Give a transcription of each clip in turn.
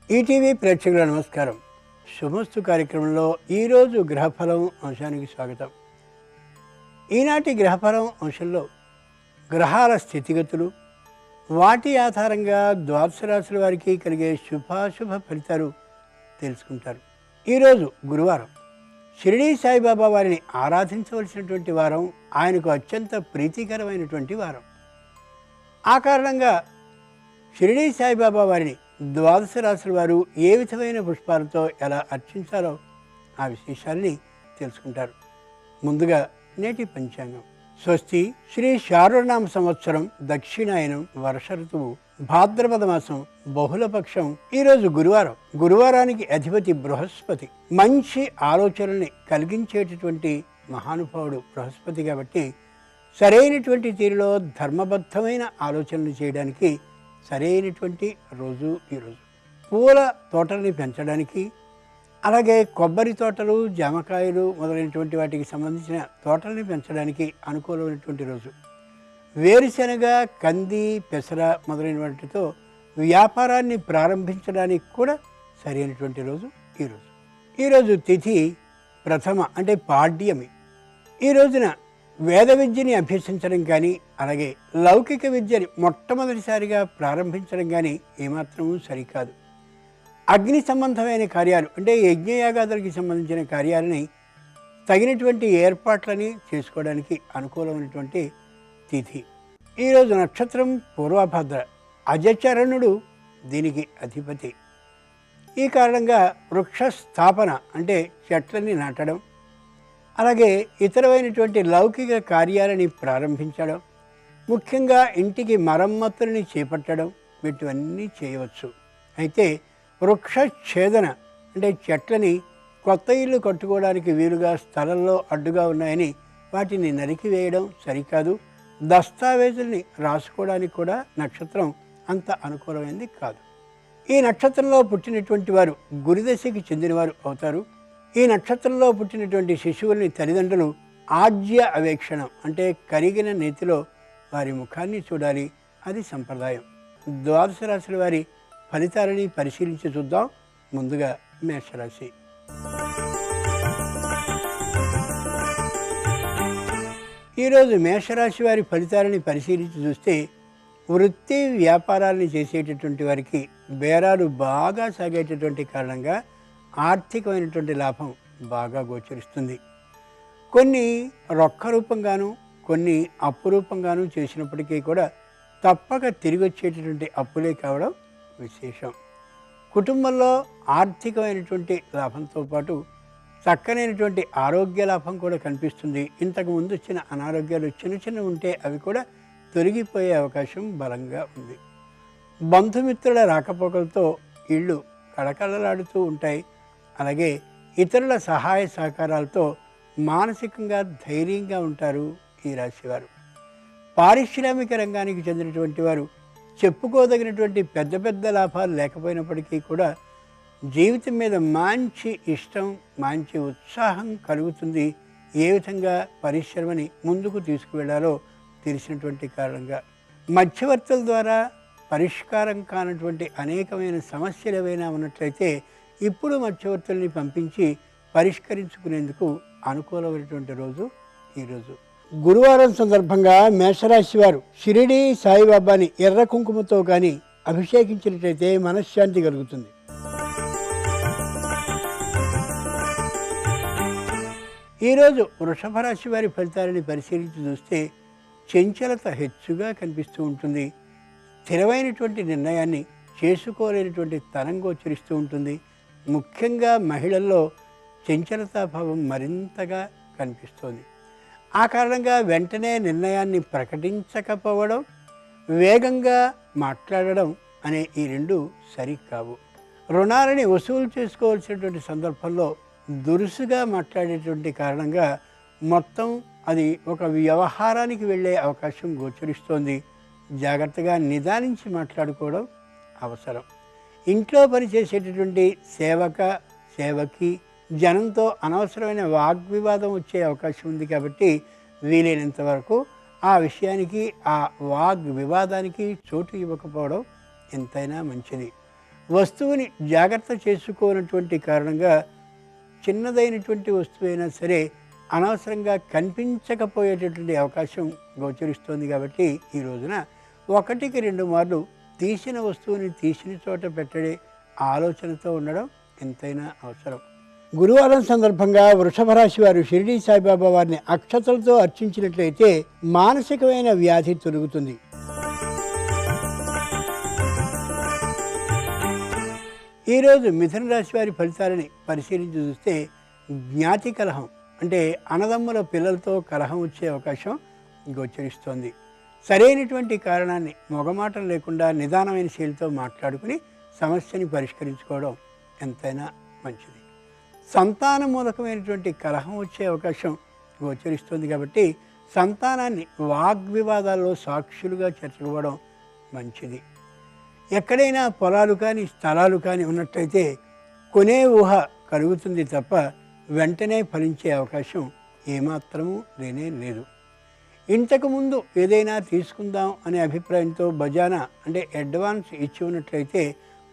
ETV ప్రేక్షకుల నమస్కారం. శుభమస్తు కార్యక్రమంలో ఈరోజు గ్రహఫలం అంశానికి స్వాగతం. ఈనాటి గ్రహఫలం అంశంలో గ్రహాల స్థితిగతులు, వాటి ఆధారంగా ద్వాదశ రాశుల వారికి కలిగే శుభాశుభ ఫలితాలు తెలుసుకుంటారు. ఈరోజు గురువారం. షిరిడీ సాయిబాబా వారిని ఆరాధించవలసినటువంటి వారం, ఆయనకు అత్యంత ప్రీతికరమైనటువంటి వారం. ఆ కారణంగా షిరిడీ సాయిబాబా వారిని ద్వాదశ రాశుల వారు ఏ విధమైన పుష్పాలతో ఎలా అర్చించాలో ఆ విశేషాల్ని తెలుసుకుంటారు. ముందుగా నేటి పంచాంగం. స్వస్తి శ్రీ శార్వనామ సంవత్సరం దక్షిణాయనం వర్ష ఋతువు భాద్రపద మాసం బహుళపక్షం. ఈరోజు గురువారం. గురువారానికి అధిపతి బృహస్పతి. మంచి ఆలోచనల్ని కలిగించేటటువంటి మహానుభావుడు బృహస్పతి కాబట్టి సరైనటువంటి తీరులో ధర్మబద్ధమైన ఆలోచనలు చేయడానికి సరైనటువంటి రోజు ఈరోజు. పూల తోటల్ని పెంచడానికి, అలాగే కొబ్బరి తోటలు, జామకాయలు మొదలైనటువంటి వాటికి సంబంధించిన తోటల్ని పెంచడానికి అనుకూలమైనటువంటి రోజు. వేరుశెనగ, కంది, పెసర మొదలైన వాటితో వ్యాపారాన్ని ప్రారంభించడానికి కూడా సరైనటువంటి రోజు ఈరోజు. ఈరోజు తిథి ప్రథమ అంటే పాడ్యమి. ఈ రోజున వేద విద్యని అభ్యసించడం కానీ, అలాగే లౌకిక విద్యని మొట్టమొదటిసారిగా ప్రారంభించడం కానీ ఏమాత్రమూ సరికాదు. అగ్ని సంబంధమైన కార్యాలు అంటే యజ్ఞయాగాదులకి సంబంధించిన కార్యాలని తగినటువంటి ఏర్పాట్లని చేసుకోవడానికి అనుకూలమైనటువంటి తిథి. ఈరోజు నక్షత్రం పూర్వభద్ర. అజచరణుడు దీనికి అధిపతి. ఈ కారణంగా వృక్ష స్థాపన అంటే చెట్లని నాటడం, అలాగే ఇతరమైనటువంటి లౌకిక కార్యాలని ప్రారంభించడం, ముఖ్యంగా ఇంటికి మరమ్మతులని చేపట్టడం, వీటివన్నీ చేయవచ్చు. అయితే వృక్ష ఛేదన అంటే చెట్లని కొత్త ఇల్లు కట్టుకోవడానికి వీలుగా స్థలంలో అడ్డుగా ఉన్నాయని వాటిని నరికివేయడం సరికాదు. దస్తావేజుల్ని రాసుకోవడానికి కూడా నక్షత్రం అంత అనుకూలమైనది కాదు. ఈ నక్షత్రంలో పుట్టినటువంటి వారు గురుదశకి చెందినవారు అవుతారు. ఈ నక్షత్రంలో పుట్టినటువంటి శిశువుల్ని తల్లిదండ్రులు ఆజ్య అవేక్షణం అంటే కరిగిన నేతిలో వారి ముఖాన్ని చూడాలి. అది సంప్రదాయం. ద్వాదశ రాశుల వారి ఫలితాలని పరిశీలించి చూద్దాం. ముందుగా మేషరాశి. ఈరోజు మేషరాశి వారి ఫలితాలని పరిశీలించి చూస్తే వృత్తి వ్యాపారాలని చేసేటటువంటి వారికి బేరాలు బాగా సాగేటటువంటి కారణంగా ఆర్థికమైనటువంటి లాభం బాగా గోచరిస్తుంది. కొన్ని రొక్క రూపంగాను, కొన్ని అప్పు రూపంగాను చేసినప్పటికీ కూడా తప్పక తిరిగి వచ్చేటటువంటి అప్పులే కావడం విశేషం. కుటుంబంలో ఆర్థికమైనటువంటి లాభంతో పాటు చక్కనైనటువంటి ఆరోగ్య లాభం కూడా కనిపిస్తుంది. ఇంతకుముందు వచ్చిన అనారోగ్యాలు చిన్న చిన్న ఉంటే అవి కూడా తొలగిపోయే అవకాశం బలంగా ఉంది. బంధుమిత్రుల రాకపోకలతో ఇళ్ళు కళకళలాడుతూ ఉంటాయి. అలాగే ఇతరుల సహాయ సహకారాలతో మానసికంగా ధైర్యంగా ఉంటారు ఈ రాశివారు. పారిశ్రామిక రంగానికి చెందినటువంటి వారు చెప్పుకోదగినటువంటి పెద్ద పెద్ద లాభాలు లేకపోయినప్పటికీ కూడా జీవితం మీద మంచి ఇష్టం, మంచి ఉత్సాహం కలుగుతుంది. ఏ విధంగా పరిశ్రమని ముందుకు తీసుకువెళ్లాలో తెలిసినటువంటి కారణంగా మధ్యవర్తుల ద్వారా పరిష్కారం కానటువంటి అనేకమైన సమస్యలు ఏవైనా ఉన్నట్లయితే ఇప్పుడు మధ్యవర్తుల్ని పంపించి పరిష్కరించుకునేందుకు అనుకూలమైనటువంటి రోజు ఈరోజు. గురువారం సందర్భంగా మేషరాశి వారు షిరిడీ సాయిబాబాని ఎర్ర కుంకుమతో కానీ అభిషేకించినట్లయితే మనశ్శాంతి కలుగుతుంది. ఈరోజు వృషభ రాశి వారి ఫలితాలని పరిశీలించి చూస్తే చంచలత హెచ్చుగా కనిపిస్తూ ఉంటుంది. స్థిరమైనటువంటి నిర్ణయాన్ని చేసుకోలేనటువంటి తనం గోచరిస్తూ ఉంటుంది. ముఖ్యంగా మహిళల్లో చంచలతాభావం మరింతగా కనిపిస్తోంది. ఆ కారణంగా వెంటనే నిర్ణయాన్ని ప్రకటించకపోవడం, వేగంగా మాట్లాడడం అనే ఈ రెండు సరికావు. రుణాలని వసూలు చేసుకోవాల్సినటువంటి సందర్భంలో దురుసుగా మాట్లాడేటువంటి కారణంగా మొత్తం అది ఒక వ్యవహారానికి వెళ్ళే అవకాశం గోచరిస్తోంది. జాగ్రత్తగా నిదానించి మాట్లాడుకోవడం అవసరం. ఇంట్లో పనిచేసేటటువంటి సేవకి జనంతో అనవసరమైన వాగ్వివాదం వచ్చే అవకాశం ఉంది. కాబట్టి వీలైనంత వరకు ఆ విషయానికి, ఆ వాగ్వివాదానికి చోటు ఇవ్వకపోవడం ఎంతైనా మంచిది. వస్తువుని జాగ్రత్త చేసుకోనటువంటి కారణంగా చిన్నదైనటువంటి వస్తువైనా సరే అనవసరంగా కనిపించకపోయేటటువంటి అవకాశం గోచరిస్తోంది. కాబట్టి ఈ రోజున 1-2 మార్లు తీసిన వస్తువుని తీసిన చోట పెట్టడే ఆలోచనతో ఉండడం ఎంతైనా అవసరం. గురువారం సందర్భంగా వృషభ రాశి వారు షిరిడీ సాయిబాబా వారిని అక్షతలతో అర్చించినట్లయితే మానసికమైన వ్యాధి తొలగుతుంది. ఈరోజు మిథున రాశి వారి ఫలితాలని పరిశీలించి చూస్తే జ్ఞాతి కలహం అంటే అన్నదమ్ముల పిల్లలతో కలహం వచ్చే అవకాశం గోచరిస్తోంది. సరైనటువంటి కారణాన్ని మొగమాటం లేకుండా నిదానమైన శైలితో మాట్లాడుకుని సమస్యని పరిష్కరించుకోవడం ఎంతైనా మంచిది. సంతాన మూలకమైనటువంటి కలహం వచ్చే అవకాశం గోచరిస్తుంది. కాబట్టి సంతానాన్ని వాగ్వివాదాల్లో సాక్షులుగా చేర్చుకోవడం మంచిది. ఎక్కడైనా పొలాలు కానీ స్థలాలు కానీ ఉన్నట్లయితే కొనే ఊహ కలుగుతుంది తప్ప వెంటనే ఫలించే అవకాశం ఏమాత్రమూ లేనే లేదు. ఇంతకుముందు ఏదైనా తీసుకుందాం అనే అభిప్రాయంతో బజానా అంటే అడ్వాన్స్ ఇచ్చి ఉన్నట్లయితే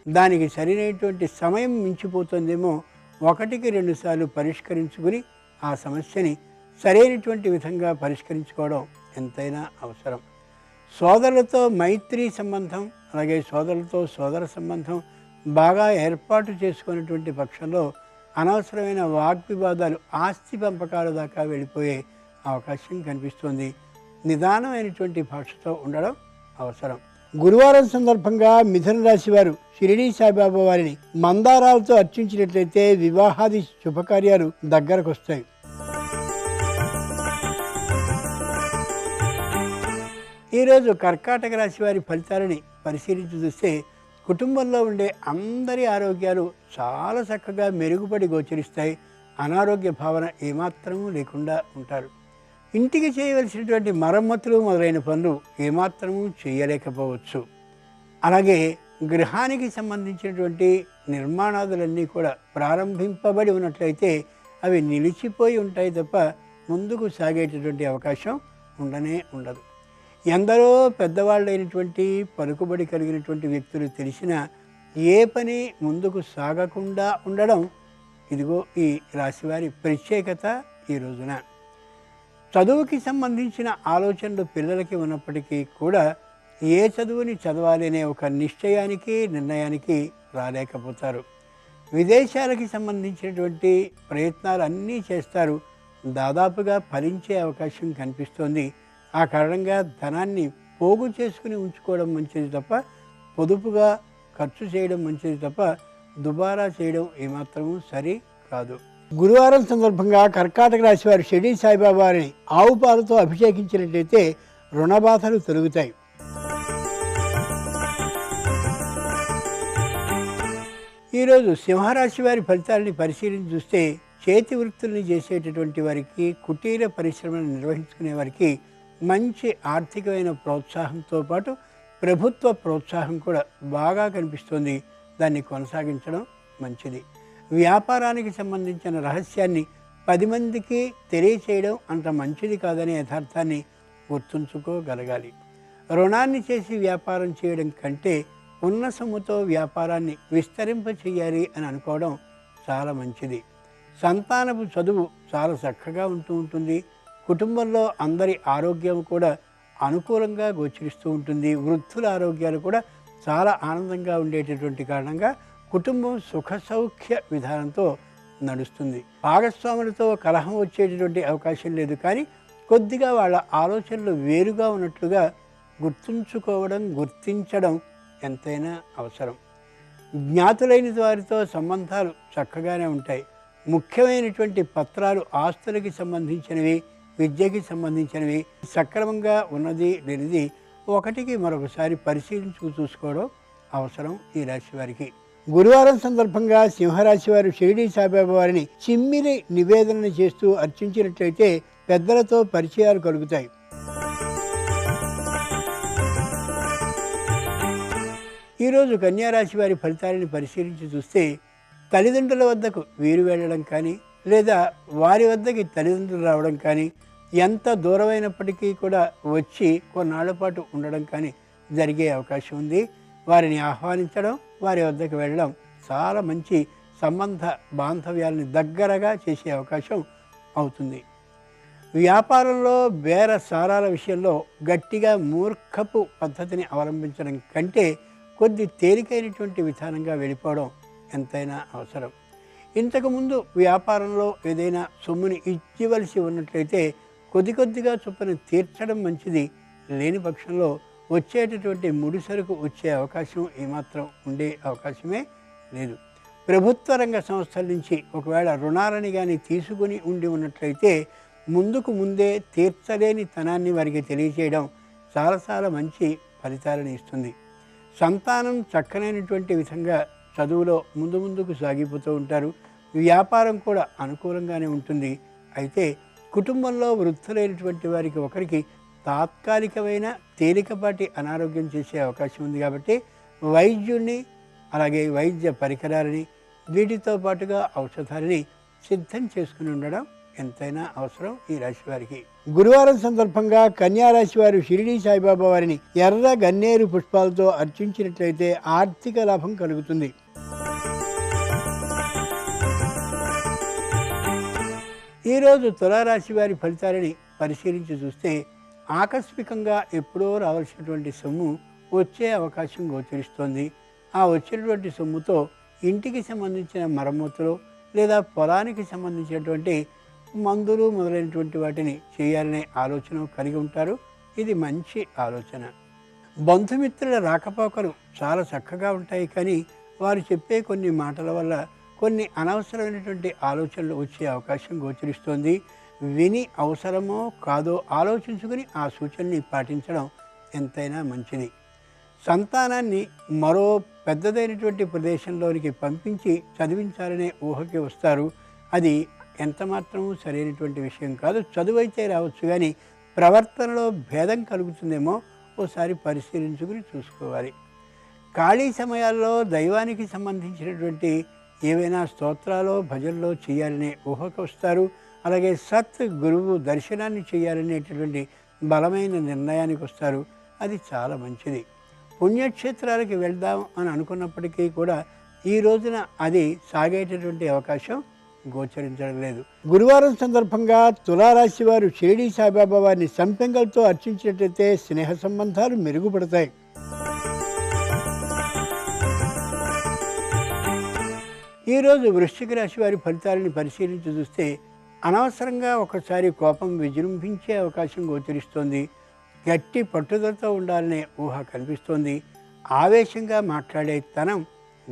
దానికి సరైనటువంటి సమయం మించిపోతుందేమో 1-2 సార్లు పరిష్కరించుకుని ఆ సమస్యని సరైనటువంటి విధంగా పరిష్కరించుకోవడం ఎంతైనా అవసరం. సోదరులతో మైత్రి సంబంధం అలాగే సోదరులతో సోదర సంబంధం బాగా ఏర్పాటు చేసుకున్నటువంటి పక్షంలో అనవసరమైన వాగ్వివాదాలు ఆస్తి పంపకాల దాకా వెళ్ళిపోయే అవకాశం కనిపిస్తుంది. నిదానమైనటువంటి భాషతో ఉండడం అవసరం. గురువారం సందర్భంగా మిథున రాశి వారు షిరిడీ సాయిబాబా వారిని మందారాలతో అర్చించినట్లయితే వివాహాది శుభకార్యాలు దగ్గరకు వస్తాయి. ఈరోజు కర్కాటక రాశి వారి ఫలితాలని పరిశీలించి చూస్తే కుటుంబంలో ఉండే అందరి ఆరోగ్యాలు చాలా చక్కగా మెరుగుపడి గోచరిస్తాయి. అనారోగ్య భావన ఏమాత్రమూ లేకుండా ఉంటారు. ఇంటికి చేయవలసినటువంటి మరమ్మతులు మొదలైన పనులు ఏమాత్రమూ చేయలేకపోవచ్చు. అలాగే గృహానికి సంబంధించినటువంటి నిర్మాణాదులన్నీ కూడా ప్రారంభింపబడి ఉన్నట్లయితే అవి నిలిచిపోయి ఉంటాయి తప్ప ముందుకు సాగేటటువంటి అవకాశం ఉండనే ఉండదు. ఎందరో పెద్దవాళ్ళైనటువంటి పలుకుబడి కలిగినటువంటి వ్యక్తులు తెలిసినా ఏ పని ముందుకు సాగకుండా ఉండడం ఇదిగో ఈ రాశివారి ప్రత్యేకత. ఈ రోజున చదువుకి సంబంధించిన ఆలోచనలు పిల్లలకి ఉన్నప్పటికీ కూడా ఏ చదువుని చదవాలి అనే ఒక నిశ్చయానికి నిర్ణయానికి రాలేకపోతారు. విదేశాలకి సంబంధించినటువంటి ప్రయత్నాలు అన్నీ చేస్తారు, దాదాపుగా ఫలించే అవకాశం కనిపిస్తోంది. ఆ కారణంగా ధనాన్ని పోగు చేసుకుని ఉంచుకోవడం మంచిది తప్ప పొదుపుగా ఖర్చు చేయడం మంచిది తప్ప దుబారా చేయడం ఏమాత్రమూ సరి కాదు. గురువారం సందర్భంగా కర్కాటక రాశి వారు షిరిడీ సాయిబాబా వారిని ఆవు పాలతో అభిషేకించినట్లయితే రుణబాధలు తొలగుతాయి. ఈరోజు సింహరాశి వారి ఫలితాలని పరిశీలించి చూస్తే చేతి వృత్తుల్ని చేసేటటువంటి వారికి, కుటీర పరిశ్రమను నిర్వహించుకునే వారికి మంచి ఆర్థికమైన ప్రోత్సాహంతో పాటు ప్రభుత్వ ప్రోత్సాహం కూడా బాగా కనిపిస్తుంది. దాన్ని కొనసాగించడం మంచిది. వ్యాపారానికి సంబంధించిన రహస్యాన్ని 10 మందికి తెలియచేయడం అంత మంచిది కాదనే యథార్థాన్ని గుర్తుంచుకోగలగాలి. రుణాన్ని చేసి వ్యాపారం చేయడం కంటే ఉన్న సొమ్ముతో వ్యాపారాన్ని విస్తరింప చేయాలి అని అనుకోవడం చాలా మంచిది. సంతానపు చదువు చాలా చక్కగా ఉంటుంది. కుటుంబంలో అందరి ఆరోగ్యం కూడా అనుకూలంగా గోచరిస్తూ ఉంటుంది. వృద్ధుల ఆరోగ్యాలు కూడా చాలా ఆనందంగా ఉండేటటువంటి కారణంగా కుటుంబం సుఖ సౌఖ్య విధానంతో నడుస్తుంది. భాగస్వాములతో కలహం వచ్చేటటువంటి అవకాశం లేదు, కానీ కొద్దిగా వాళ్ళ ఆలోచనలు వేరుగా ఉన్నట్లుగా గుర్తించడం ఎంతైనా అవసరం. జ్ఞాతులైన వారితో సంబంధాలు చక్కగానే ఉంటాయి. ముఖ్యమైనటువంటి పత్రాలు, ఆస్తులకి సంబంధించినవి, విద్యకి సంబంధించినవి సక్రమంగా ఉన్నది లేనిది ఒకటికి మరొకసారి పరిశీలించుకు చూసుకోవడం అవసరం ఈ రాశి వారికి. గురువారం సందర్భంగా సింహరాశి వారు షిరిడీ సాయిబాబా వారిని చిమ్మిలి నివేదన చేస్తూ అర్చించినట్లయితే పెద్దలతో పరిచయాలు కలుగుతాయి. ఈరోజు కన్యారాశి వారి ఫలితాలను పరిశీలించి చూస్తే తల్లిదండ్రుల వద్దకు వీరు వెళ్ళడం కానీ లేదా వారి వద్దకి తల్లిదండ్రులు రావడం కానీ, ఎంత దూరమైనప్పటికీ కూడా వచ్చి కొన్నాళ్ల పాటు ఉండడం కానీ జరిగే అవకాశం ఉంది. వారిని ఆహ్వానించడం వారి వద్దకు వెళ్ళడం చాలా మంచి సంబంధ బాంధవ్యాలని దగ్గరగా చేసే అవకాశం అవుతుంది. వ్యాపారంలో బేరసారాల విషయంలో గట్టిగా మూర్ఖపు పద్ధతిని అవలంబించడం కంటే కొద్ది తేలికైనటువంటి విధానంగా వెళ్ళిపోవడం ఎంతైనా అవసరం. ఇంతకుముందు వ్యాపారంలో ఏదైనా సొమ్ముని ఇవ్వవలసి ఉన్నట్లయితే కొద్దిగా చొప్పున తీర్చడం మంచిది. లేని పక్షంలో వచ్చేటటువంటి ముడిసరుకు వచ్చే అవకాశం ఏమాత్రం ఉండే అవకాశమే లేదు. ప్రభుత్వ రంగ సంస్థల నుంచి ఒకవేళ రుణాలని కానీ తీసుకుని ఉండి ఉన్నట్లయితే ముందే తీర్చలేని తనాన్ని వారికి తెలియచేయడం చాలా మంచి ఫలితాలను ఇస్తుంది. సంతానం చక్కనైనటువంటి విధంగా చదువులో ముందుకు సాగిపోతూ ఉంటారు. వ్యాపారం కూడా అనుకూలంగానే ఉంటుంది. అయితే కుటుంబంలో వృద్ధులైనటువంటి వారికి ఒకరికి తాత్కాలికమైన తేలికపాటి అనారోగ్యం చేసే అవకాశం ఉంది. కాబట్టి వైద్యుడిని అలాగే వైద్య పరికరాలని వీటితో పాటుగా ఔషధాలని సిద్ధం చేసుకుని ఉండడం ఎంతైనా అవసరం ఈ రాశి వారికి. గురువారం సందర్భంగా కన్యా రాశి వారు షిరిడీ సాయిబాబా వారిని ఎర్ర గన్నేరు పుష్పాలతో అర్చించినట్లయితే ఆర్థిక లాభం కలుగుతుంది. ఈరోజు తులారాశి వారి ఫలితాలని పరిశీలించి చూస్తే ఆకస్మికంగా ఎప్పుడో రావాల్సినటువంటి సొమ్ము వచ్చే అవకాశం గోచరిస్తోంది. ఆ వచ్చినటువంటి సొమ్ముతో ఇంటికి సంబంధించిన మరమ్మతులు లేదా పొలానికి సంబంధించినటువంటి మందులు మొదలైనటువంటి వాటిని చేయాలనే ఆలోచన కలిగి ఉంటారు. ఇది మంచి ఆలోచన. బంధుమిత్రుల రాకపోకలు చాలా చక్కగా ఉంటాయి. కానీ వారు చెప్పే కొన్ని మాటల వల్ల కొన్ని అనవసరమైనటువంటి ఆలోచనలు వచ్చే అవకాశం గోచరిస్తోంది. విని అవసరమో కాదో ఆలోచించుకుని ఆ సూచనని పాటించడం ఎంతైనా మంచిది. సంతానాన్ని మరో పెద్దదైనటువంటి ప్రదేశంలోనికి పంపించి చదివించాలనే ఊహకి వస్తారు. అది ఎంతమాత్రమూ సరైనటువంటి విషయం కాదు. చదువు అయితే రావచ్చు, కానీ ప్రవర్తనలో భేదం కలుగుతుందేమో ఓసారి పరిశీలించుకుని చూసుకోవాలి. ఖాళీ సమయాల్లో దైవానికి సంబంధించినటువంటి ఏవైనా స్తోత్రాలో భజనలో చేయాలనే ఊహకు వస్తారు. అలాగే సత్ గురువు దర్శనాన్ని చేయాలనేటటువంటి బలమైన నిర్ణయానికి వస్తారు. అది చాలా మంచిది. పుణ్యక్షేత్రాలకు వెళ్దాం అని అనుకున్నప్పటికీ కూడా ఈ రోజున అది సాగేటటువంటి అవకాశం గోచరించడం లేదు. గురువారం సందర్భంగా తులారాశి వారు షిరిడీ సాయిబాబా వారిని సంపెంగలతో అర్చించినట్లయితే స్నేహ సంబంధాలు మెరుగుపడతాయి. ఈరోజు వృశ్చిక రాశి వారి ఫలితాలను పరిశీలించి చూస్తే అనవసరంగా ఒకసారి కోపం విజృంభించే అవకాశం గోచరిస్తోంది. గట్టి పట్టుదలతో ఉండాలనే ఊహ కనిపిస్తోంది. ఆవేశంగా మాట్లాడే తనం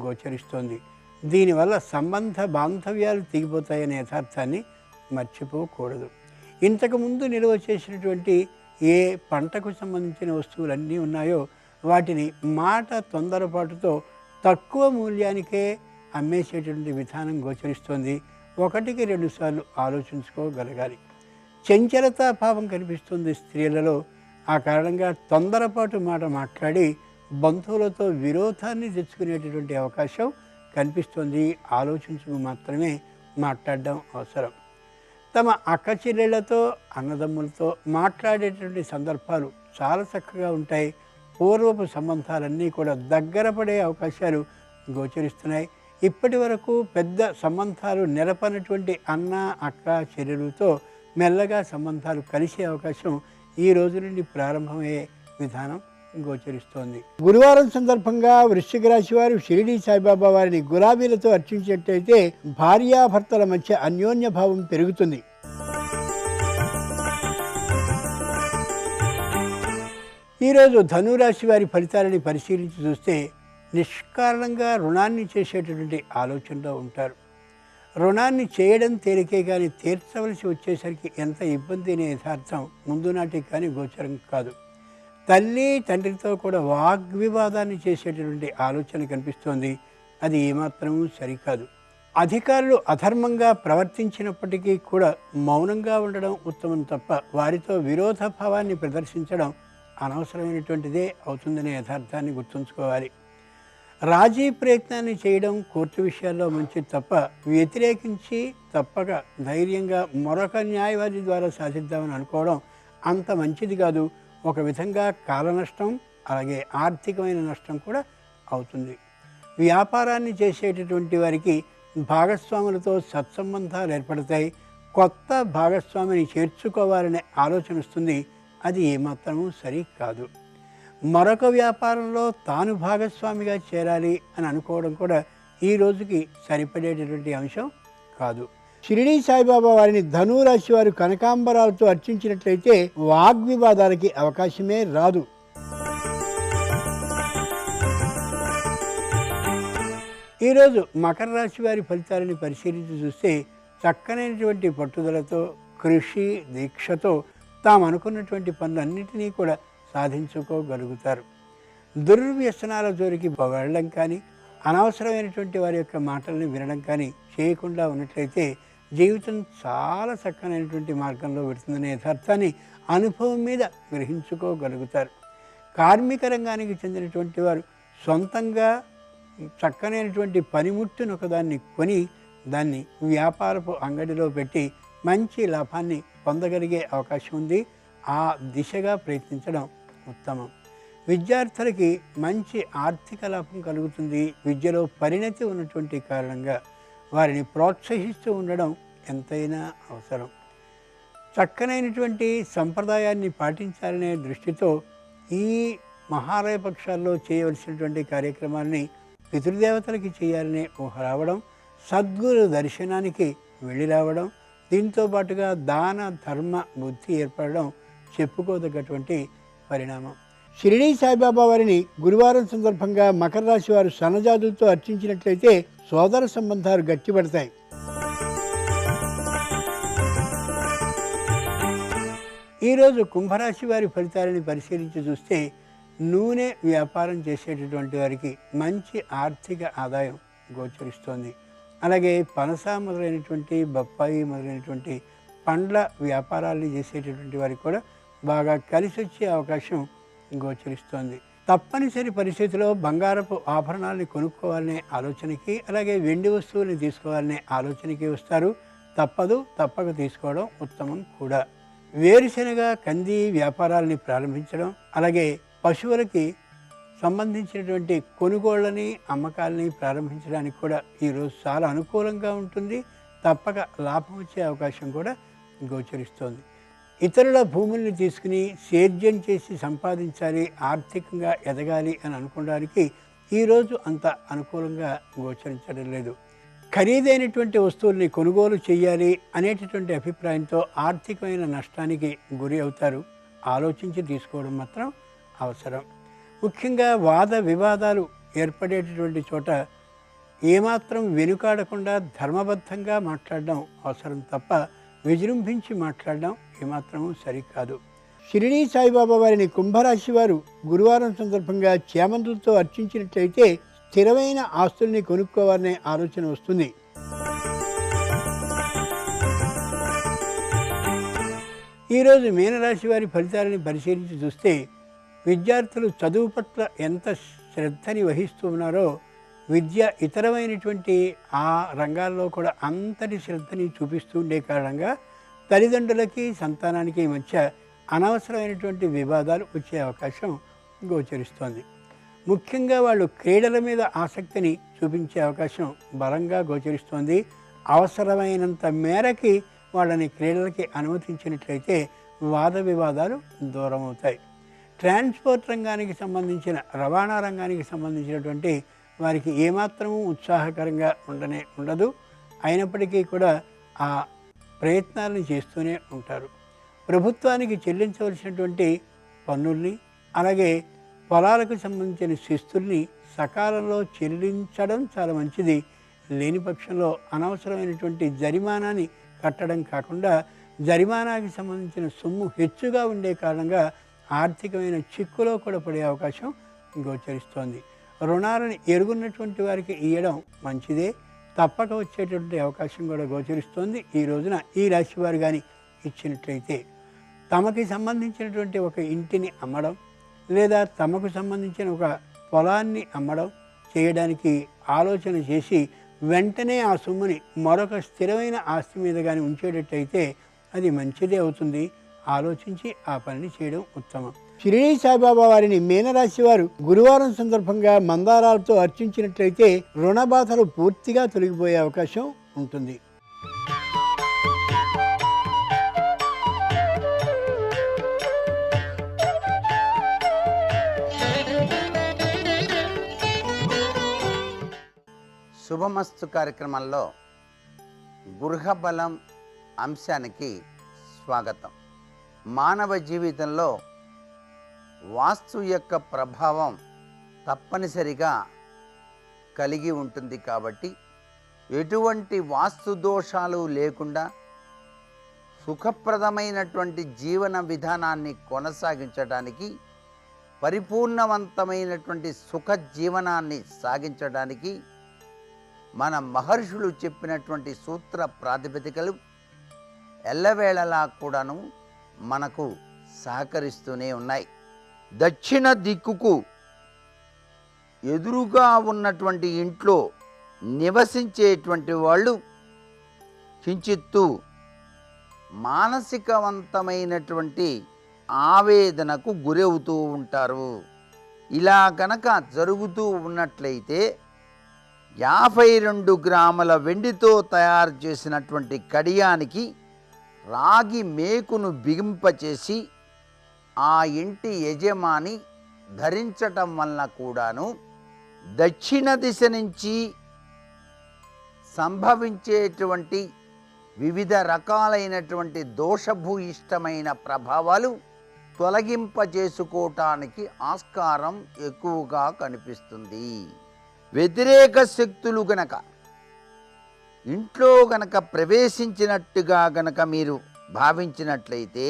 గోచరిస్తోంది. దీనివల్ల సంబంధ బాంధవ్యాలు తెగిపోతాయనే యథార్థాన్ని మర్చిపోకూడదు. ఇంతకుముందు నిల్వ చేసినటువంటి ఏ పంటకు సంబంధించిన వస్తువులన్నీ ఉన్నాయో వాటిని మాట తొందరపాటుతో తక్కువ మూల్యానికే అమ్మేసేటువంటి విధానం గోచరిస్తోంది. 1-2 సార్లు ఆలోచించుకోగలగాలి. చంచలతా భావం కనిపిస్తుంది స్త్రీలలో. ఆ కారణంగా తొందరపాటు మాట మాట్లాడి బంధువులతో విరోధాన్ని తెచ్చుకునేటటువంటి అవకాశం కనిపిస్తుంది. ఆలోచించుకు మాత్రమే మాట్లాడడం అవసరం. తమ అక్క చెల్లెళ్లతో అన్నదమ్ములతో మాట్లాడేటువంటి సందర్భాలు చాలా చక్కగా ఉంటాయి. పూర్వపు సంబంధాలన్నీ కూడా దగ్గర పడే అవకాశాలు గోచరిస్తున్నాయి. ఇప్పటి వరకు పెద్ద సంబంధాలు నెలపనటువంటి అన్న అక్క చెల్లెలతో మెల్లగా సంబంధాలు కలిసే అవకాశం ఈ రోజు నుండి ప్రారంభమయ్యే విధానం గోచరిస్తోంది. గురువారం సందర్భంగా వృశ్చిక రాశి వారు షిరిడీ సాయిబాబా వారిని గులాబీలతో అర్చించేటైతే భార్యాభర్తల మధ్య అన్యోన్య భావం పెరుగుతుంది. ఈరోజు ధనురాశి వారి ఫలితాలని పరిశీలించి చూస్తే నిష్కారణంగా రుణాన్ని చేసేటటువంటి ఆలోచనలో ఉంటారు. రుణాన్ని చేయడం తేలికే కానీ తీర్చవలసి వచ్చేసరికి ఎంత ఇబ్బంది అనే యథార్థం ముందు నాటికి కానీ గోచరం కాదు. తల్లి తండ్రితో కూడా వాగ్వివాదాన్ని చేసేటటువంటి ఆలోచన కనిపిస్తోంది. అది ఏమాత్రమూ సరికాదు. అధికారులు అధర్మంగా ప్రవర్తించినప్పటికీ కూడా మౌనంగా ఉండడం ఉత్తమం తప్ప వారితో విరోధ భావాన్ని ప్రదర్శించడం అనవసరమైనటువంటిదే అవుతుందనే యథార్థాన్ని గుర్తుంచుకోవాలి. రాజీ ప్రయత్నాన్ని చేయడం కోర్టు విషయాల్లో మంచిది తప్ప వ్యతిరేకించి తప్పక ధైర్యంగా మరొక న్యాయవాది ద్వారా సాధిద్దామని అనుకోవడం అంత మంచిది కాదు. ఒక విధంగా కాల నష్టం అలాగే ఆర్థికమైన నష్టం కూడా అవుతుంది. వ్యాపారాన్ని చేసేటటువంటి వారికి భాగస్వాములతో సత్సంబంధాలు ఏర్పడతాయి. కొత్త భాగస్వామిని చేర్చుకోవాలనే ఆలోచన వస్తుంది. అది ఏమాత్రమూ సరి కాదు. మరొక వ్యాపారంలో తాను భాగస్వామిగా చేరాలి అని అనుకోవడం కూడా ఈ రోజుకి సరిపడేటటువంటి అంశం కాదు. షిరిడీ సాయిబాబా వారిని ధనురాశి వారు కనకాంబరాలతో అర్చించినట్లయితే వాగ్వివాదాలకి అవకాశమే రాదు. ఈరోజు మకర రాశి వారి ఫలితాలని పరిశీలించి చూస్తే చక్కనైనటువంటి పట్టుదలతో, కృషి, దీక్షతో తాము అనుకున్నటువంటి పనులన్నింటినీ కూడా సాధించుకోగలుగుతారు. దుర్వ్యసనాల జోలికి వెళ్ళడం కానీ, అనవసరమైనటువంటి వారి యొక్క మాటల్ని వినడం కానీ చేయకుండా ఉన్నట్లయితే జీవితం చాలా చక్కనైనటువంటి మార్గంలో పెడుతుందనే యథార్థాన్ని అనుభవం మీద గ్రహించుకోగలుగుతారు. కార్మిక రంగానికి చెందినటువంటి వారు సొంతంగా చక్కనైనటువంటి పనిముట్టును ఒకదాన్ని కొని దాన్ని వ్యాపారపు అంగడిలో పెట్టి మంచి లాభాన్ని పొందగలిగే అవకాశం ఉంది. ఆ దిశగా ప్రయత్నించడం ఉత్తమం. విద్యార్థులకి మంచి ఆర్థిక లాభం కలుగుతుంది. విద్యలో పరిణతి ఉన్నటువంటి కారణంగా వారిని ప్రోత్సహిస్తూ ఉండడం ఎంతైనా అవసరం. చక్కనైనటువంటి సంప్రదాయాన్ని పాటించాలనే దృష్టితో ఈ మహాలయ పక్షాల్లో చేయవలసినటువంటి కార్యక్రమాన్ని పితృదేవతలకి చేయాలనే ఊహ రావడం, సద్గురు దర్శనానికి వెళ్ళి రావడం, దీంతో పాటుగా దాన ధర్మ బుద్ధి ఏర్పడడం చెప్పుకోదగ్గటువంటి పరిణామం. షిరిడీ సాయిబాబా వారిని గురువారం సందర్భంగా మకర రాశి వారు సన్నజాతులతో అర్చించినట్లయితే సోదర సంబంధాలు గట్టిపడతాయి. ఈరోజు కుంభరాశి వారి ఫలితాలని పరిశీలించి చూస్తే నూనె వ్యాపారం చేసేటటువంటి వారికి మంచి ఆర్థిక ఆదాయం గోచరిస్తోంది. అలాగే పనస మొదలైనటువంటి, బొప్పాయి మొదలైనటువంటి పండ్ల వ్యాపారాలు చేసేటటువంటి వారికి కూడా బాగా కలిసి వచ్చే అవకాశం గోచరిస్తోంది. తప్పనిసరి పరిస్థితిలో బంగారపు ఆభరణాలని కొనుక్కోవాలనే ఆలోచనకి, అలాగే వెండి వస్తువుల్ని తీసుకోవాలనే ఆలోచనకి వస్తారు. తప్పక తీసుకోవడం ఉత్తమం కూడా. వేరుశెనగ, కంది వ్యాపారాలని ప్రారంభించడం, అలాగే పశువులకి సంబంధించినటువంటి కొనుగోళ్ళని, అమ్మకాలని ప్రారంభించడానికి కూడా ఈరోజు చాలా అనుకూలంగా ఉంటుంది. తప్పక లాభం వచ్చే అవకాశం కూడా గోచరిస్తోంది. ఇతరుల భూముల్ని తీసుకుని సేద్యం చేసి సంపాదించాలి, ఆర్థికంగా ఎదగాలి అని అనుకోవడానికి ఈరోజు అంత అనుకూలంగా గోచరించడం లేదు. ఖరీదైనటువంటి వస్తువుల్ని కొనుగోలు చేయాలి అనేటటువంటి అభిప్రాయంతో ఆర్థికమైన నష్టానికి గురి అవుతారు. ఆలోచించి తీసుకోవడం మాత్రం అవసరం. ముఖ్యంగా వాద వివాదాలు ఏర్పడేటటువంటి చోట ఏమాత్రం వెనుకాడకుండా ధర్మబద్ధంగా మాట్లాడడం అవసరం తప్ప విజృంభించి మాట్లాడడం ఏమాత్రమూ సరికాదు. షిరిడీ సాయిబాబా వారిని కుంభరాశి వారు గురువారం సందర్భంగా చేమంతులతో అర్చించినట్లయితే స్థిరమైన ఆస్తుల్ని కొనుక్కోవాలనే ఆలోచన వస్తుంది. ఈరోజు మీనరాశి వారి ఫలితాలని పరిశీలించి చూస్తే విద్యార్థులు చదువు పట్ల ఎంత శ్రద్ధని వహిస్తూ ఉన్నారో విద్య ఇతరమైనటువంటి ఆ రంగాల్లో కూడా అంతటి శ్రద్ధని చూపిస్తూ ఉండే కారణంగా తల్లిదండ్రులకి, సంతానానికి మధ్య అనవసరమైనటువంటి వివాదాలు వచ్చే అవకాశం గోచరిస్తోంది. ముఖ్యంగా వాళ్ళు క్రీడల మీద ఆసక్తిని చూపించే అవకాశం బలంగా గోచరిస్తోంది. అవసరమైనంత మేరకి వాళ్ళని క్రీడలకి అనుమతించినట్లయితే వాద వివాదాలు దూరం అవుతాయి. ట్రాన్స్పోర్ట్ రంగానికి సంబంధించిన, రవాణా రంగానికి సంబంధించినటువంటి వారికి ఏమాత్రమూ ఉత్సాహకరంగా ఉండదు. అయినప్పటికీ కూడా ఆ ప్రయత్నాలను చేస్తూనే ఉంటారు. ప్రభుత్వానికి చెల్లించవలసినటువంటి పన్నుల్ని, అలాగే పొలాలకు సంబంధించిన శిస్తుల్ని సకాలంలో చెల్లించడం చాలా మంచిది. లేని పక్షంలో అనవసరమైనటువంటి జరిమానాని కట్టడం కాకుండా జరిమానాకి సంబంధించిన సొమ్ము హెచ్చుగా ఉండే కారణంగా ఆర్థికమైన చిక్కులో కూడా పడే అవకాశం గోచరిస్తోంది. రుణాలను ఎరుగున్నటువంటి వారికి ఇవ్వడం మంచిదే. తప్పక వచ్చేటువంటి అవకాశం కూడా గోచరిస్తోంది. ఈ రోజున ఈ రాశి వారు కానీ ఇచ్చినట్లయితే తమకి సంబంధించినటువంటి ఒక ఇంటిని అమ్మడం, లేదా తమకు సంబంధించిన ఒక పొలాన్ని అమ్మడం చేయడానికి ఆలోచన చేసి వెంటనే ఆ సొమ్ముని మరొక స్థిరమైన ఆస్తి మీద కానీ ఉంచేటట్టయితే అది మంచిదే అవుతుంది. ఆలోచించి ఆ పనిని చేయడం ఉత్తమం. షిరిడీ సాయిబాబా వారిని మీనరాశి వారు గురువారం సందర్భంగా మందారాలతో అర్చించినట్లయితే రుణ బాధలు పూర్తిగా తొలగిపోయే అవకాశం ఉంటుంది. శుభమస్తు కార్యక్రమంలో గృహబలం అంశానికి స్వాగతం. మానవ జీవితంలో వాస్తు యొక్క ప్రభావం తప్పనిసరిగా కలిగి ఉంటుంది కాబట్టి ఎటువంటి వాస్తు దోషాలు లేకుండా సుఖప్రదమైనటువంటి జీవన విధానాన్ని కొనసాగించడానికి, పరిపూర్ణవంతమైనటువంటి సుఖ జీవనాన్ని సాగించడానికి మన మహర్షులు చెప్పినటువంటి సూత్ర ప్రాతిపదికలు ఎల్లవేళలా కూడాను మనకు సహకరిస్తూనే ఉన్నాయి. దక్షిణ దిక్కుకు ఎదురుగా ఉన్నటువంటి ఇంట్లో నివసించేటువంటి వాళ్ళు కించిత్తు మానసికవంతమైనటువంటి ఆవేదనకు గురవుతూ ఉంటారు. ఇలా కనుక జరుగుతూ ఉన్నట్లయితే 52 గ్రాముల వెండితో తయారు చేసినటువంటి కడియానికి రాగి మేకును బిగింపచేసి ఆ ఇంటి యజమాని ధరించటం వలన కూడాను దక్షిణ దిశ నుంచి సంభవించేటువంటి వివిధ రకాలైనటువంటి దోషభూయిష్టమైన ప్రభావాలు తొలగింపజేసుకోవటానికి ఆస్కారం ఎక్కువగా కనిపిస్తుంది. వ్యతిరేక శక్తులు గనక ఇంట్లో గనక ప్రవేశించినట్టుగా గనక మీరు భావించినట్లయితే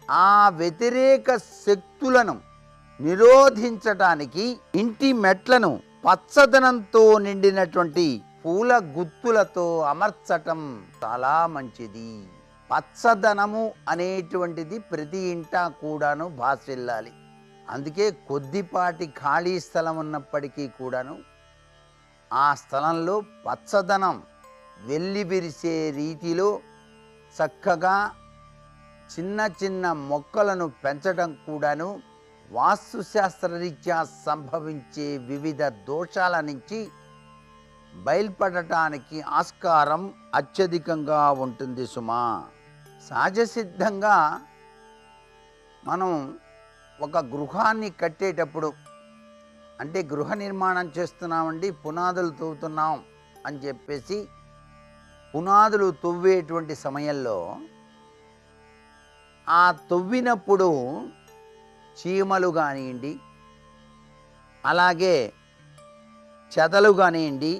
ఆ వ్యతిరేక శక్తులను నిరోధించటానికి ఇంటి మెట్లను పచ్చదనంతో నిండినటువంటి పూల గుత్తులతో అమర్చటం చాలా మంచిది. పచ్చదనము అనేటువంటిది ప్రతి ఇంటా కూడాను భాసిల్లాలి. అందుకే కొద్దిపాటి ఖాళీ స్థలం ఉన్నప్పటికీ కూడాను ఆ స్థలంలో పచ్చదనం వెల్లివిరిసే రీతిలో చక్కగా చిన్న చిన్న మొక్కలను పెంచడం కూడాను వాస్తుశాస్త్రరీత్యా సంభవించే వివిధ దోషాల నుంచి బయల్పడటానికి ఆస్కారం అత్యధికంగా ఉంటుంది సుమా. సహజసిద్ధంగా మనం ఒక గృహాన్ని కట్టేటప్పుడు, అంటే గృహ నిర్మాణం చేస్తున్నామండి, పునాదులు తవ్వుతున్నాం అని చెప్పేసి పునాదులు తవ్వేటువంటి సమయంలో ఆ తవ్వినప్పుడు చీమలు కానివ్వండి, అలాగే చెదలు కానివ్వండి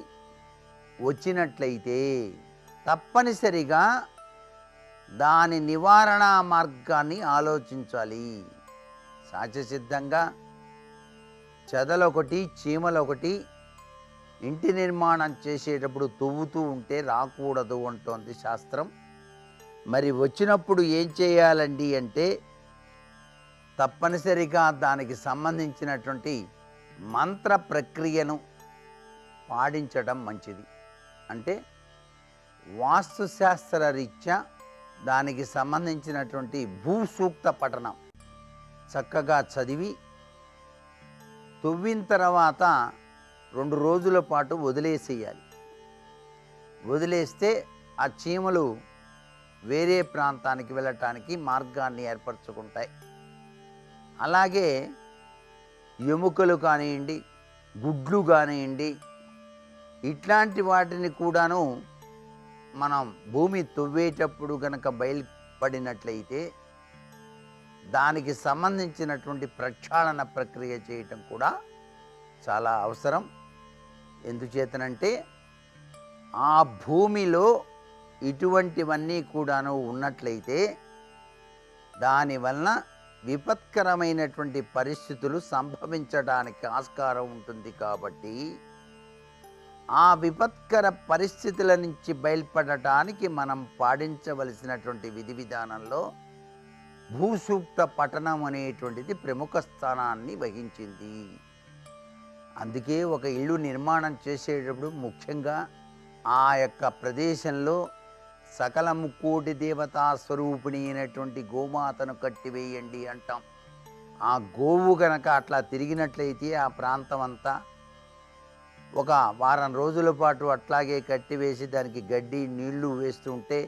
వచ్చినట్లయితే తప్పనిసరిగా దాని నివారణ మార్గాన్ని ఆలోచించాలి. సహజసిద్ధంగా చెదలొకటి చీమలొకటి ఇంటి నిర్మాణం చేసేటప్పుడు తవ్వుతూ ఉంటే రాకూడదు అంటోంది శాస్త్రం. మరి వచ్చినప్పుడు ఏం చేయాలండి అంటే తప్పనిసరిగా దానికి సంబంధించినటువంటి మంత్ర ప్రక్రియను పాటించడం మంచిది. అంటే వాస్తుశాస్త్ర రీత్యా దానికి సంబంధించినటువంటి భూసూక్త పఠనం చక్కగా చదివి తవ్విన తర్వాత 2 రోజుల పాటు వదిలేసేయాలి. వదిలేస్తే ఆ చీమలు వేరే ప్రాంతానికి వెళ్ళటానికి మార్గాన్ని ఏర్పరచుకుంటాయి. అలాగే ఎముకలు కానివ్వండి, గుడ్లు కానివ్వండి, ఇట్లాంటి వాటిని కూడాను మనం భూమి తవ్వేటప్పుడు గనక బయలుపడినట్లయితే దానికి సంబంధించినటువంటి ప్రక్షాళన ప్రక్రియ చేయటం కూడా చాలా అవసరం. ఎందుచేతనంటే ఆ భూమిలో ఇటువంటివన్నీ కూడాను ఉన్నట్లయితే దానివలన విపత్కరమైనటువంటి పరిస్థితులు సంభవించడానికి ఆస్కారం ఉంటుంది. కాబట్టి ఆ విపత్కర పరిస్థితుల నుంచి బయల్పడటానికి మనం పాటించవలసినటువంటి విధి విధానంలో భూసూక్త పఠనం అనేటువంటిది ప్రముఖ స్థానాన్ని వహించింది. అందుకే ఒక ఇల్లు నిర్మాణం చేసేటప్పుడు ముఖ్యంగా ఆ యొక్క ప్రదేశంలో సకల ముక్కోటి దేవతా స్వరూపిణి అయినటువంటి గోమాతను కట్టివేయండి అంటాం. ఆ గోవు గనక అట్లా తిరిగినట్లయితే ఆ ప్రాంతం అంతా ఒక వారం రోజుల పాటు అట్లాగే కట్టివేసి దానికి గడ్డి నీళ్లు వేస్తుంటే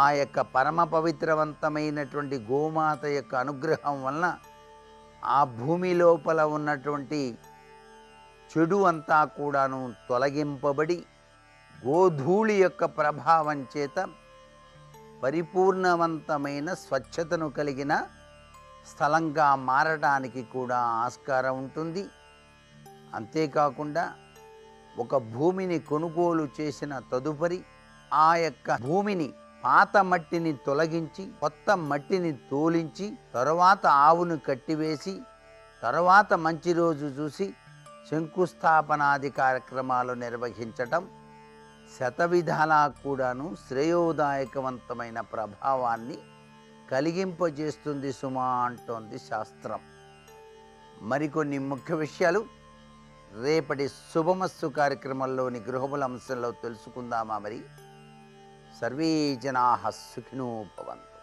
ఆ యొక్క పరమ పవిత్రవంతమైనటువంటి గోమాత యొక్క అనుగ్రహం వలన ఆ భూమి లోపల ఉన్నటువంటి చెడు అంతా కూడాను తొలగింపబడి గోధూళి యొక్క ప్రభావం చేత పరిపూర్ణవంతమైన స్వచ్ఛతను కలిగిన స్థలంగా మారడానికి కూడా ఆస్కారం ఉంటుంది. అంతేకాకుండా ఒక భూమిని కొనుగోలు చేసిన తదుపరి ఆ యొక్క భూమిని పాత మట్టిని తొలగించి కొత్త మట్టిని తోలించి తరువాత ఆవును కట్టివేసి తరువాత మంచి రోజు చూసి శంకుస్థాపనాది కార్యక్రమాలు నిర్వహించటం శతవిధాలా కూడాను శ్రేయోదాయకవంతమైన ప్రభావాన్ని కలిగింపజేస్తుంది సుమా అంటోంది శాస్త్రం. మరికొన్ని ముఖ్య విషయాలు రేపటి శుభమస్తు కార్యక్రమంలోని గృహముల అంశంలో తెలుసుకుందామా? మరి సర్వే జనాః సుఖినో భవంతు.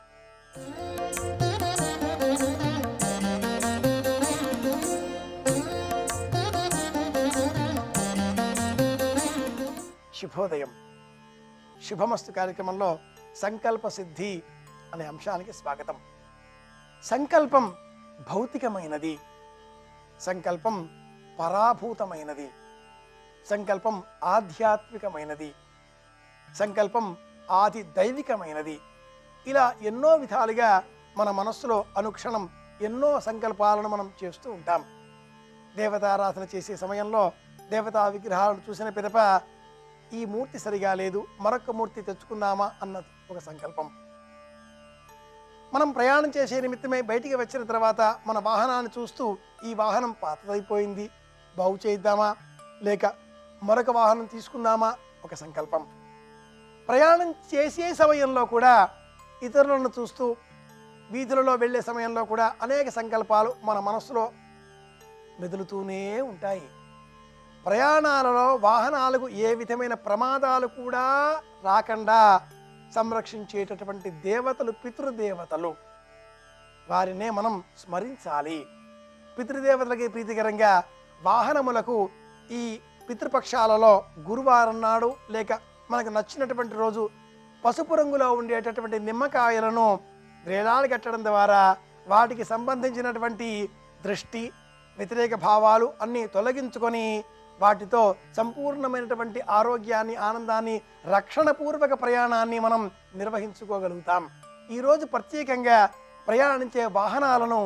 శుభోదయం. శుభమస్తు కార్యక్రమంలో సంకల్ప సిద్ధి అనే అంశానికి స్వాగతం. సంకల్పం భౌతికమైనది, సంకల్పం పరాభూతమైనది, సంకల్పం ఆధ్యాత్మికమైనది, సంకల్పం ఆది దైవికమైనది. ఇలా ఎన్నో విధాలుగా మన మనస్సులో అనుక్షణం ఎన్నో సంకల్పాలను మనం చేస్తూ ఉంటాం. దేవతారాధన చేసే సమయంలో దేవతా విగ్రహాలను చూసిన పిదప ఈ మూర్తి సరిగా లేదు, మరొక మూర్తి తెచ్చుకుందామా అన్నది ఒక సంకల్పం. మనం ప్రయాణం చేసే నిమిత్తమై బయటికి వచ్చిన తర్వాత మన వాహనాన్ని చూస్తూ ఈ వాహనం పాతదైపోయింది, బాగు చేద్దామా లేక మరొక వాహనం తీసుకుందామా ఒక సంకల్పం. ప్రయాణం చేసే సమయంలో కూడా ఇతరులను చూస్తూ వీధులలో వెళ్ళే సమయంలో కూడా అనేక సంకల్పాలు మన మనస్సులో మెదులుతూనే ఉంటాయి. ప్రయాణాలలో వాహనాలకు ఏ విధమైన ప్రమాదాలు కూడా రాకుండా సంరక్షించేటటువంటి దేవతలు పితృదేవతలు, వారినే మనం స్మరించాలి. పితృదేవతలకి ప్రీతికరంగా వాహనములకు ఈ పితృపక్షాలలో గురువారం నాడు లేక మనకు నచ్చినటువంటి రోజు పసుపు రంగులో ఉండేటటువంటి నిమ్మకాయలను వేలాడి కట్టడం ద్వారా వాటికి సంబంధించినటువంటి దృష్టి వ్యతిరేక భావాలు అన్నీ తొలగించుకొని వాటితో సంపూర్ణమైనటువంటి ఆరోగ్యాన్ని, ఆనందాన్ని, రక్షణపూర్వక ప్రయాణాన్ని మనం నిర్వహించుకోగలుగుతాం. ఈరోజు ప్రత్యేకంగా ప్రయాణించే వాహనాలను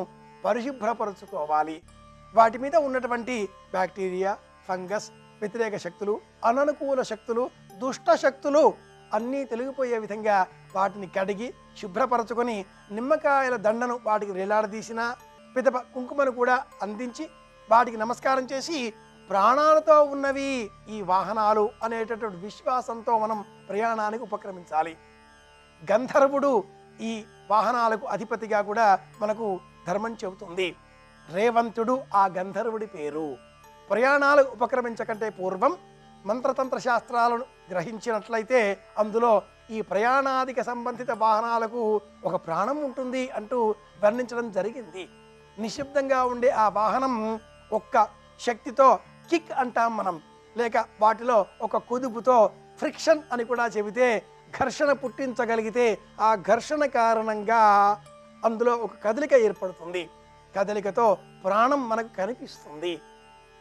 పరిశుభ్రపరుచుకోవాలి. వాటి మీద ఉన్నటువంటి బ్యాక్టీరియా, ఫంగస్, వ్యతిరేక శక్తులు, అననుకూల శక్తులు, దుష్ట శక్తులు అన్నీ తొలగిపోయే విధంగా వాటిని కడిగి శుభ్రపరచుకొని నిమ్మకాయల దండను వాటికి వేలాడదీసిన పిదప కుంకుమను కూడా అందించి వాటికి నమస్కారం చేసి ప్రాణాలతో ఉన్నవి ఈ వాహనాలు అనేటటువంటి విశ్వాసంతో మనం ప్రయాణానికి ఉపక్రమించాలి. గంధర్వుడు ఈ వాహనాలకు అధిపతిగా కూడా మనకు ధర్మం చెబుతుంది. రేవంతుడు ఆ గంధర్వుడి పేరు. ప్రయాణాలకు ఉపక్రమించకంటే పూర్వం మంత్రతంత్ర శాస్త్రాలను గ్రహించినట్లయితే అందులో ఈ ప్రయాణాదిక సంబంధిత వాహనాలకు ఒక ప్రాణం ఉంటుంది అంటూ వర్ణించడం జరిగింది. నిశ్శబ్దంగా ఉండే ఆ వాహనం ఒక్క శక్తితో కిక్ అంటాం మనం, లేక వాటిలో ఒక కుదుపుతో ఫ్రిక్షన్ అని కూడా చెబితే ఘర్షణ పుట్టించగలిగితే ఆ ఘర్షణ కారణంగా అందులో ఒక కదలిక ఏర్పడుతుంది. కదలికతో ప్రాణం మనకు కనిపిస్తుంది.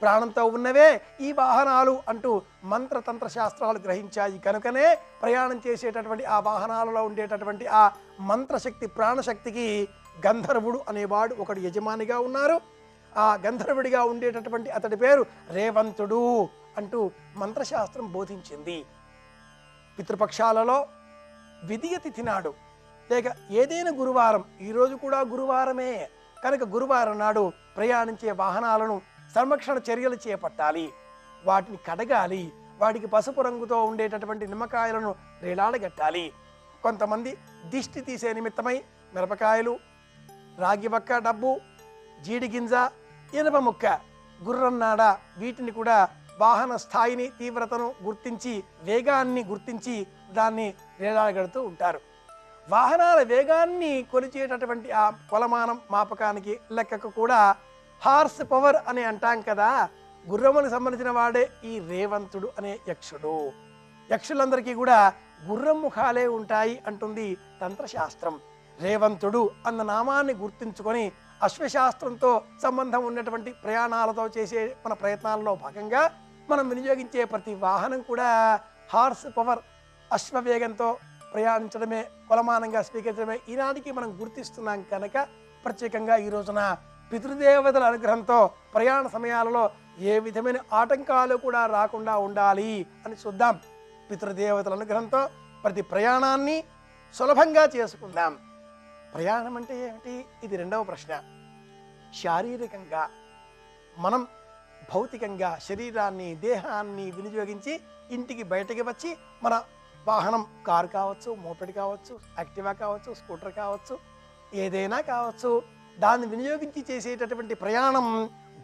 ప్రాణంతో ఉన్నవే ఈ వాహనాలు అంటూ మంత్రతంత్ర శాస్త్రాలు గ్రహించాయి. కనుకనే ప్రయాణం చేసేటటువంటి ఆ వాహనాలలో ఉండేటటువంటి ఆ మంత్రశక్తి, ప్రాణశక్తికి గంధర్వుడు అనేవాడు ఒకడు యజమానిగా ఉన్నారు. ఆ గంధర్వుడిగా ఉండేటటువంటి అతడి పేరు రేవంతుడు అంటూ మంత్రశాస్త్రం బోధించింది. పితృపక్షాలలో విధియ తిథి నాడు లేక ఏదైనా గురువారం, ఈరోజు కూడా గురువారమే కనుక గురువారం నాడు ప్రయాణించే వాహనాలను సంరక్షణ చర్యలు చేపట్టాలి. వాటిని కడగాలి. వాటికి పసుపు రంగుతో ఉండేటటువంటి నిమ్మకాయలను వేలాడగట్టాలి. కొంతమంది దిష్టి తీసే నిమిత్తమై మిరపకాయలు, రాగి వక్క డబ్బు, జీడి గింజ, ఇనప ముక్క, గుర్రన్నాడ వీటిని కూడా వాహన స్థాయిని, తీవ్రతను గుర్తించి, వేగాన్ని గుర్తించి దాన్ని వేలాడగడుతూ ఉంటారు. వాహనాల వేగాన్ని కొలిచేటటువంటి ఆ కొలమానం, మాపకానికి, లెక్కకు కూడా హార్స్ పవర్ అని అంటాం కదా. గుర్రములకు సంబంధించిన వాడే ఈ రేవంతుడు అనే యక్షుడు. యక్షులందరికీ కూడా గుర్రం ముఖాలే ఉంటాయి అంటుంది తంత్రశాస్త్రం. రేవంతుడు అన్న నామాన్ని గుర్తించుకొని అశ్వశాస్త్రంతో సంబంధం ఉన్నటువంటి ప్రయాణాలతో చేసే మన ప్రయత్నాల్లో భాగంగా మనం వినియోగించే ప్రతి వాహనం కూడా హార్స్ పవర్, అశ్వవేగంతో ప్రయాణించడమే, కొలమానంగా స్వీకరించడమే ఈనాటికి మనం గుర్తిస్తున్నాం. కనుక ప్రత్యేకంగా ఈ రోజున పితృదేవతల అనుగ్రహంతో ప్రయాణ సమయాలలో ఏ విధమైన ఆటంకాలు కూడా రాకుండా ఉండాలి అని చూద్దాం. పితృదేవతల అనుగ్రహంతో ప్రతి ప్రయాణాన్ని సులభంగా చేసుకుందాం. ప్రయాణం అంటే ఏమిటి? ఇది రెండవ ప్రశ్న. శారీరకంగా మనం భౌతికంగా శరీరాన్ని, దేహాన్ని వినియోగించి ఇంటికి బయటకి వచ్చి మన వాహనం కారు కావచ్చు, మోపెడ్ కావచ్చు, యాక్టివా కావచ్చు, స్కూటర్ కావచ్చు, ఏదైనా కావచ్చు, దాన్ని వినియోగించి చేసేటటువంటి ప్రయాణం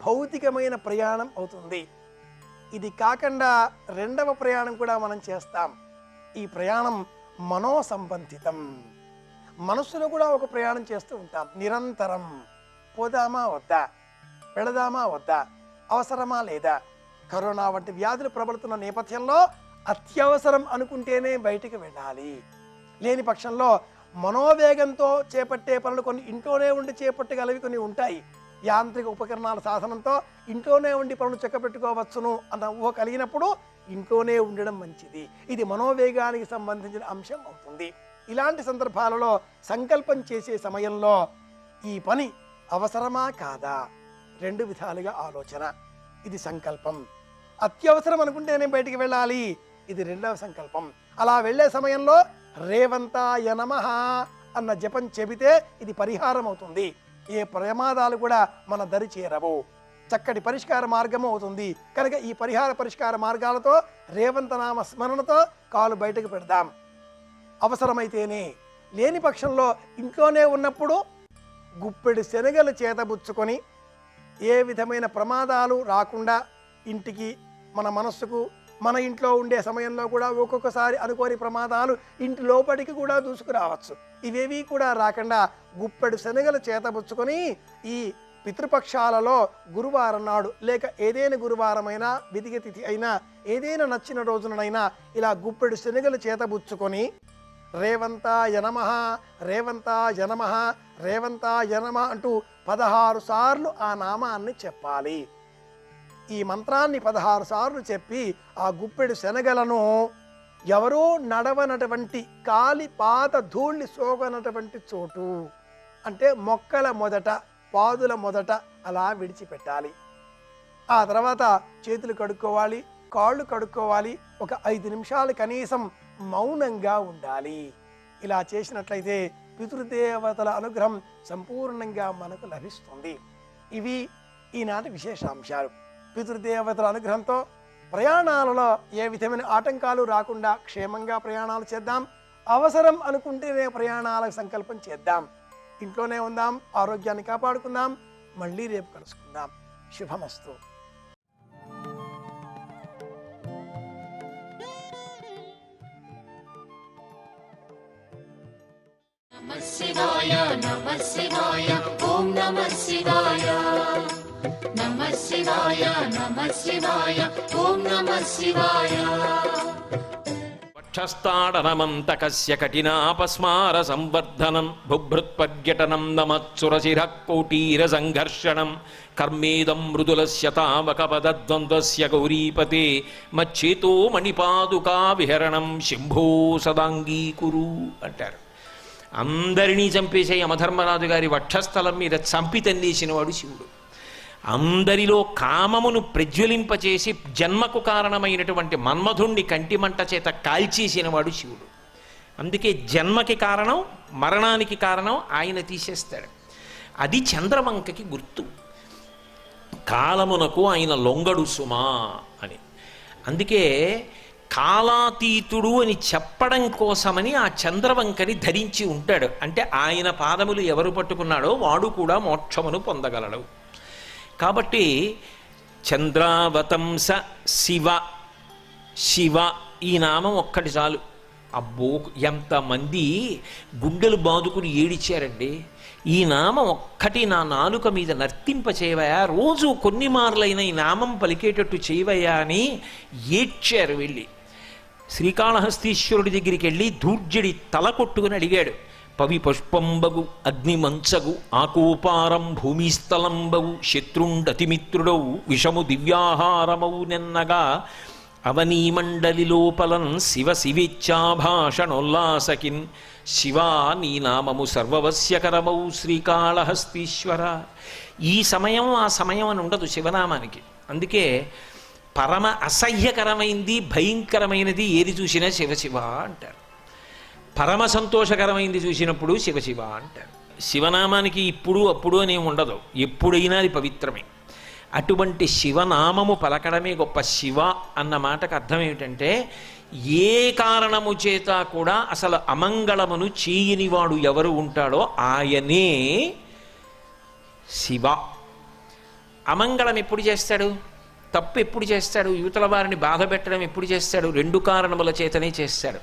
భౌతికమైన ప్రయాణం అవుతుంది. ఇది కాకుండా రెండవ ప్రయాణం కూడా మనం చేస్తాం. ఈ ప్రయాణం మనోసంబంధితం. మనస్సులో కూడా ఒక ప్రయాణం చేస్తూ ఉంటాం. నిరంతరం పోదామా వద్దా, వెళదామా వద్దా, అవసరమా లేదా. కరోనా వంటి వ్యాధులు ప్రబలుతున్న నేపథ్యంలో అత్యవసరం అనుకుంటేనే బయటికి వెళ్ళాలి. లేని పక్షంలో మనోవేగంతో చేపట్టే పనులు కొన్ని ఇంట్లోనే ఉండి చేపట్టగలవి కొన్ని ఉంటాయి. యాంత్రిక ఉపకరణాల సాధనంతో ఇంట్లోనే ఉండి పనులు చక్కబెట్టుకోవచ్చును అన్న ఊహ కలిగినప్పుడు ఇంట్లోనే ఉండడం మంచిది. ఇది మనోవేగానికి సంబంధించిన అంశం అవుతుంది. ఇలాంటి సందర్భాలలో సంకల్పం చేసే సమయంలో ఈ పని అవసరమా కాదా, రెండు విధాలుగా ఆలోచన. ఇది సంకల్పం. అత్యవసరం అనుకుంటేనే బయటికి వెళ్ళాలి, ఇది రెండవ సంకల్పం. అలా వెళ్ళే సమయంలో రేవంతాయ నమః అన్న జపం చెబితే ఇది పరిహారం అవుతుంది. ఏ ప్రమాదాలు కూడా మన దరి చేరవు. చక్కటి పరిష్కార మార్గము అవుతుంది. కనుక ఈ పరిష్కార మార్గాలతో రేవంతనామ స్మరణతో కాలు బయటకు పెడదాం. అవసరమైతేనే, లేని పక్షంలో ఇంట్లోనే ఉన్నప్పుడు గుప్పెడు శనగలు చేతబుచ్చుకొని ఏ విధమైన ప్రమాదాలు రాకుండా ఇంటికి, మన మనస్సుకు, మన ఇంట్లో ఉండే సమయంలో కూడా ఒక్కొక్కసారి అనుకోని ప్రమాదాలు ఇంటి లోపలికి కూడా దూసుకురావచ్చు. ఇవేవి కూడా రాకుండా గుప్పెడు శనగలు చేతబుచ్చుకొని ఈ పితృపక్షాలలో గురువారం నాడు, లేక ఏదైనా గురువారమైనా, విధిగ తిథి అయినా, ఏదైనా నచ్చిన రోజునైనా ఇలా గుప్పెడు శనగలు చేతబుచ్చుకొని రేవంతాయ నమః, రేవంతాయ నమః, రేవంతాయ నమః అంటూ 16 సార్లు ఆ నామాన్ని చెప్పాలి. ఈ మంత్రాన్ని 16 సార్లు చెప్పి ఆ గుప్పెడు శనగలను ఎవరూ నడవనటువంటి, కాలి పాద ధూళి సోకనటువంటి చోటు, అంటే మొక్కల మొదట, పాదుల మొదట అలా విడిచిపెట్టాలి. ఆ తర్వాత చేతులు కడుక్కోవాలి, కాళ్ళు కడుక్కోవాలి. ఒక 5 నిమిషాలు కనీసం మౌనంగా ఉండాలి. ఇలా చేసినట్లయితే పితృదేవతల అనుగ్రహం సంపూర్ణంగా మనకు లభిస్తుంది. ఇవి ఈనాటి విశేషాంశాలు. పితృదేవతల అనుగ్రహంతో ప్రయాణాలలో ఏ విధమైన ఆటంకాలు రాకుండా క్షేమంగా ప్రయాణాలు చేద్దాం. అవసరం అనుకుంటేనే ప్రయాణాలకు సంకల్పం చేద్దాం. ఇంట్లోనే ఉందాం, ఆరోగ్యాన్ని కాపాడుకుందాం. మళ్ళీ రేపు కలుసుకుందాం. శుభమస్తు. నమః శివాయ, నమః శివాయ, ఓం నమః శివాయ. నమః శివాయ, నమః శివాయ, ఓం నమః శివాయ. వక్షస్థాడనమంతకస్య కఠినాపస్మార సంవర్ధనం బుభృత్పర్యటనం నమత్సురశిరః కోటీర సంఘర్షణం కర్మేదం మృదులస్య తావకపదద్వంద్వస్య గౌరీపతే మచ్చేతో మణిపాదుకా విహరణం శంభో సదాంగీకురు అంటారు. అందరినీ చంపేసే యమధర్మరాజు గారి వక్షస్థలం మీద చంపి తన్నేసినవాడు శివుడు. అందరిలో కామమును ప్రజ్వలింపచేసి జన్మకు కారణమైనటువంటి మన్మధుణ్ణి కంటిమంట చేత కాల్చేసినవాడు శివుడు. అందుకే జన్మకి కారణం, మరణానికి కారణం ఆయన తీసేస్తాడు. అది చంద్రవంకకి గుర్తు. కాలమునకు ఆయన లొంగడు సుమా అని. అందుకే కాలాతీతుడు అని చెప్పడం కోసమని ఆ చంద్రవంకని ధరించి ఉంటాడు. అంటే ఆయన పాదములు ఎవరు పట్టుకున్నాడో వాడు కూడా మోక్షమును పొందగలడు. కాబట్టి చంద్రావతంస శివ. శివ ఈ నామం ఒక్కటి చాలు. అబ్బో ఎంతమంది గుండెలు బాదుకుని ఏడిచారండి. ఈ నామం ఒక్కటి నా నాలుక మీద నర్తింప చేయవయా, రోజు కొన్ని మార్లైన ఈ నామం పలికేటట్టు చేయవయా అని ఏడ్చారు. వెళ్ళి శ్రీకాళహస్తీశ్వరుడి దగ్గరికి వెళ్ళి ధూర్జడి తల కొట్టుకుని అడిగాడు. పవి పుష్పంబగు అగ్నిమంచగు ఆకోపారం భూమిస్థలంబగు శత్రుండతిమిత్రుడవు విషము దివ్యాహారమవు నెన్నగా అవనీమండలి లోపలన్ శివ శివేచ్ఛాభాషణోల్లాసకిన్ శివా నీ నామము సర్వవస్యకరమౌ శ్రీకాళహస్తీశ్వర. ఈ సమయం ఆ సమయం అని ఉండదు శివనామానికి. అందుకే పరమ అసహ్యకరమైంది భయంకరమైనది ఏది చూసినా శివశివ అంటారు. పరమ సంతోషకరమైంది చూసినప్పుడు శివశివ అంటారు. శివనామానికి ఇప్పుడు అప్పుడు అని ఉండదు, ఎప్పుడైనా అది పవిత్రమే. అటువంటి శివనామము పలకడమే గొప్ప. శివ అన్న మాటకు అర్థం ఏమిటంటే ఏ కారణము చేత కూడా అసలు అమంగళమును చేయనివాడు ఎవరు ఉంటాడో ఆయనే శివ. అమంగళం ఎప్పుడు చేస్తాడు? తప్పు ఎప్పుడు చేస్తాడు? యువతల వారిని బాధ పెట్టడం ఎప్పుడు చేస్తాడు? రెండు కారణముల చేతనే చేస్తాడు.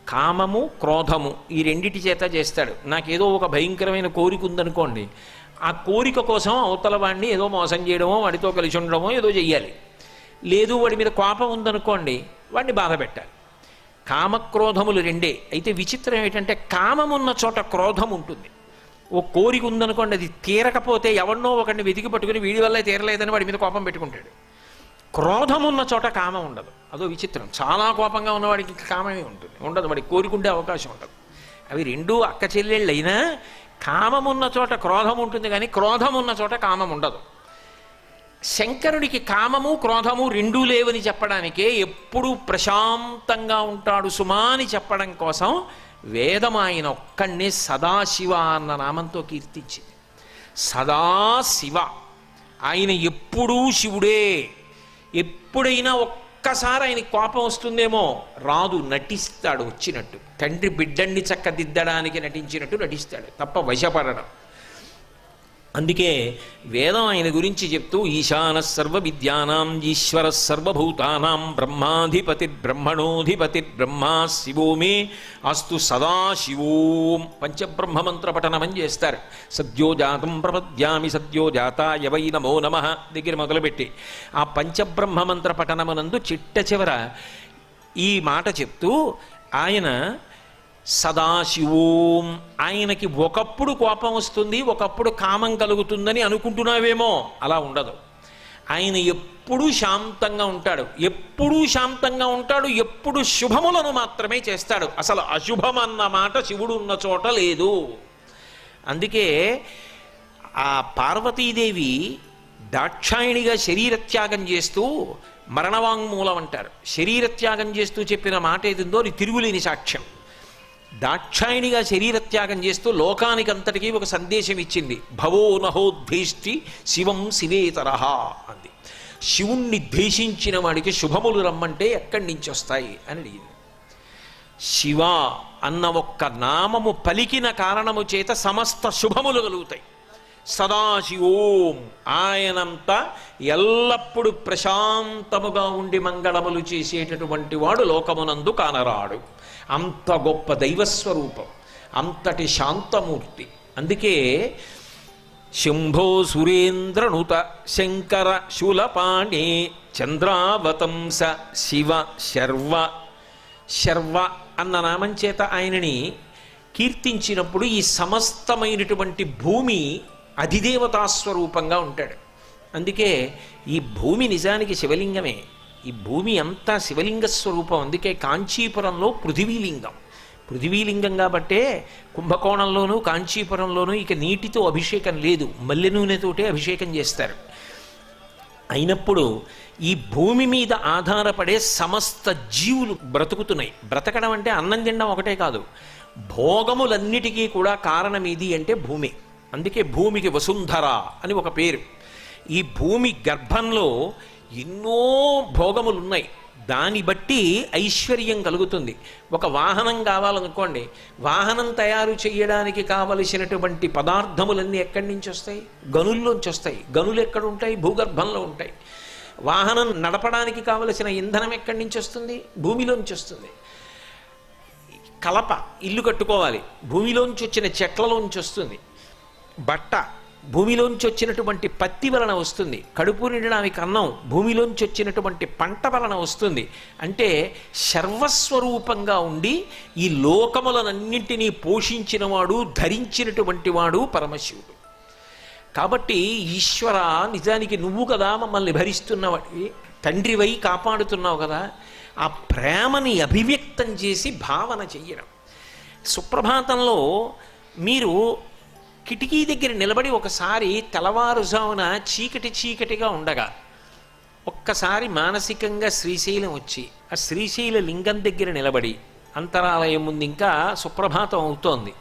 కామము క్రోధము ఈ రెండిటి చేత చేస్తాడు. నాకేదో ఒక భయంకరమైన కోరిక ఉందనుకోండి, ఆ కోరిక కోసం అవతల వాడిని ఏదో మోసం చేయడమో వాడితో కలిసి ఉండడమో ఏదో చెయ్యాలి. లేదు వాడి మీద కోపం ఉందనుకోండి, వాడిని బాధ పెట్టాలి. కామక్రోధములు రెండే. అయితే విచిత్రం ఏంటంటే కామమున్న చోట క్రోధం ఉంటుంది. ఓ కోరిక ఉందనుకోండి, అది తీరకపోతే ఎవరినో ఒకరిని వెతికి పట్టుకుని వీడి వల్ల తీరలేదని వాడి మీద కోపం పెట్టుకుంటాడు. క్రోధం ఉన్న చోట కామం ఉండదు. అదో విచిత్రం. చాలా కోపంగా ఉన్నవాడికి కామమే ఉంటుంది, ఉండదు. వాడికి కోరికుండే అవకాశం ఉండదు. అవి రెండూ అక్క చెల్లెళ్ళు అయినా కామం ఉన్న చోట క్రోధం ఉంటుంది, కానీ క్రోధం ఉన్న చోట కామం ఉండదు. శంకరుడికి కామము క్రోధము రెండూ లేవని చెప్పడానికే ఎప్పుడూ ప్రశాంతంగా ఉంటాడు సుమా అని చెప్పడం కోసం వేదం ఆయన ఒక్కడినే సదాశివ అన్న నామంతో కీర్తించింది. సదాశివ. ఆయన ఎప్పుడూ శివుడే. ఎప్పుడైనా ఒక్కసారి ఆయన కోపం వస్తుందేమో, రాదు, నటిస్తాడు వచ్చినట్టు. తండ్రి బిడ్డన్ని చక్కదిద్దడానికి నటించినట్టు నటిస్తాడు తప్ప వశపడడం. అందుకే వేదం ఆయన గురించి చెప్తూ ఈశాన సర్వ విద్యానాం ఈశ్వర సర్వభూతానాం బ్రహ్మాధిపతిర్బ్రహ్మణోధిపతిర్బ్రహ్మా శివో మే అస్తు సదాశివోం. పంచబ్రహ్మమంత్ర పఠనమని చేస్తారు. సద్యోజాతం ప్రపద్యామి సద్యోజాతాయ వై నమో నమః దగ్గర మొదలుపెట్టి ఆ పంచబ్రహ్మమంత్ర పఠనమునందు చిట్ట చివర ఈ మాట చెప్తూ ఆయన సదాశివోం. ఆయనకి ఒకప్పుడు కోపం వస్తుంది, ఒకప్పుడు కామం కలుగుతుందని అనుకుంటున్నావేమో, అలా ఉండదు. ఆయన ఎప్పుడూ శాంతంగా ఉంటాడు, ఎప్పుడూ శాంతంగా ఉంటాడు, ఎప్పుడు శుభములను మాత్రమే చేస్తాడు. అసలు అశుభం అన్న మాట శివుడు ఉన్న చోట లేదు. అందుకే ఆ పార్వతీదేవి దాక్షాయణిగా శరీరత్యాగం చేస్తూ మరణవాంగ్మూలం అంటారు. శరీరత్యాగం చేస్తూ చెప్పిన మాట ఏదిందో అది తిరుగులేని సాక్ష్యం. దాక్షాయణిగా శరీరత్యాగం చేస్తూ లోకానికంతటికీ ఒక సందేశం ఇచ్చింది. భవో నహోద్భేష్టి శివం శివేతరహ అంది. శివుణ్ణి ద్వేషించిన వాడికి శుభములు రమ్మంటే ఎక్కడి నుంచి వస్తాయి అని అడిగింది. శివ అన్న ఒక్క నామము పలికిన కారణము చేత సమస్త శుభములు కలుగుతాయి. సదాశివోం. ఆయనంతా ఎల్లప్పుడూ ప్రశాంతముగా ఉండి మంగళములు చేసేటటువంటి వాడు లోకమునందు కానరాడు. అంత గొప్ప దైవస్వరూపం, అంతటి శాంతమూర్తి. అందుకే శంభో సురేంద్రనుత శంకర శూలపాణే చంద్రావతంస శివ శర్వ. శర్వ అన్న నామం చేత ఆయనని కీర్తించినప్పుడు ఈ సమస్తమైనటువంటి భూమి అధిదేవతాస్వరూపంగా ఉంటాడు. అందుకే ఈ భూమి నిజానికి శివలింగమే. ఈ భూమి అంతా శివలింగ స్వరూపం. అందుకే కాంచీపురంలో పృథివీలింగం. పృథివీలింగం కాబట్టే కుంభకోణంలోనూ కాంచీపురంలోనూ ఇక నీటితో అభిషేకం లేదు, మల్లె నూనెతోటే అభిషేకం చేస్తారు. అయినప్పుడు ఈ భూమి మీద ఆధారపడే సమస్త జీవులు బ్రతుకుతున్నాయి. బ్రతకడం అంటే అన్నం తినడం ఒకటే కాదు, భోగములన్నిటికీ కూడా కారణం ఏది అంటే భూమి. అందుకే భూమికి వసుంధర అని ఒక పేరు. ఈ భూమి గర్భంలో ఎన్నో భోగములు ఉన్నాయి. దాన్ని బట్టి ఐశ్వర్యం కలుగుతుంది. ఒక వాహనం కావాలనుకోండి, వాహనం తయారు చేయడానికి కావలసినటువంటి పదార్థములన్నీ ఎక్కడి నుంచి వస్తాయి? గనుల్లోంచి వస్తాయి. గనులు ఎక్కడ ఉంటాయి? భూగర్భంలో ఉంటాయి. వాహనం నడపడానికి కావలసిన ఇంధనం ఎక్కడి నుంచి వస్తుంది? భూమిలోంచి వస్తుంది. కలప, ఇల్లు కట్టుకోవాలి, భూమిలోంచి వచ్చిన చెట్లలోంచి వస్తుంది. బట్ట భూమిలోంచి వచ్చినటువంటి పత్తి వలన వస్తుంది. కడుపు నిండడానికి అన్నం భూమిలోంచి వచ్చినటువంటి పంట వలన వస్తుంది. అంటే సర్వస్వరూపంగా ఉండి ఈ లోకములనన్నింటినీ పోషించినవాడు, ధరించినటువంటి వాడు పరమశివుడు. కాబట్టి ఈశ్వర, నిజానికి నువ్వు కదా మమ్మల్ని భరిస్తున్నవాడి, తండ్రివై కాపాడుతున్నావు కదా. ఆ ప్రేమని అభివ్యక్తం చేసి భావన చెయ్యడం. సుప్రభాతంలో మీరు కిటికీ దగ్గర నిలబడి ఒకసారి తెల్లవారుజామున చీకటిగా ఉండగా ఒక్కసారి మానసికంగా శ్రీశైలం వచ్చి ఆ శ్రీశైల లింగం దగ్గర నిలబడి, అంతరాలయం ముందు ఇంకా సుప్రభాతం అవుతోంది,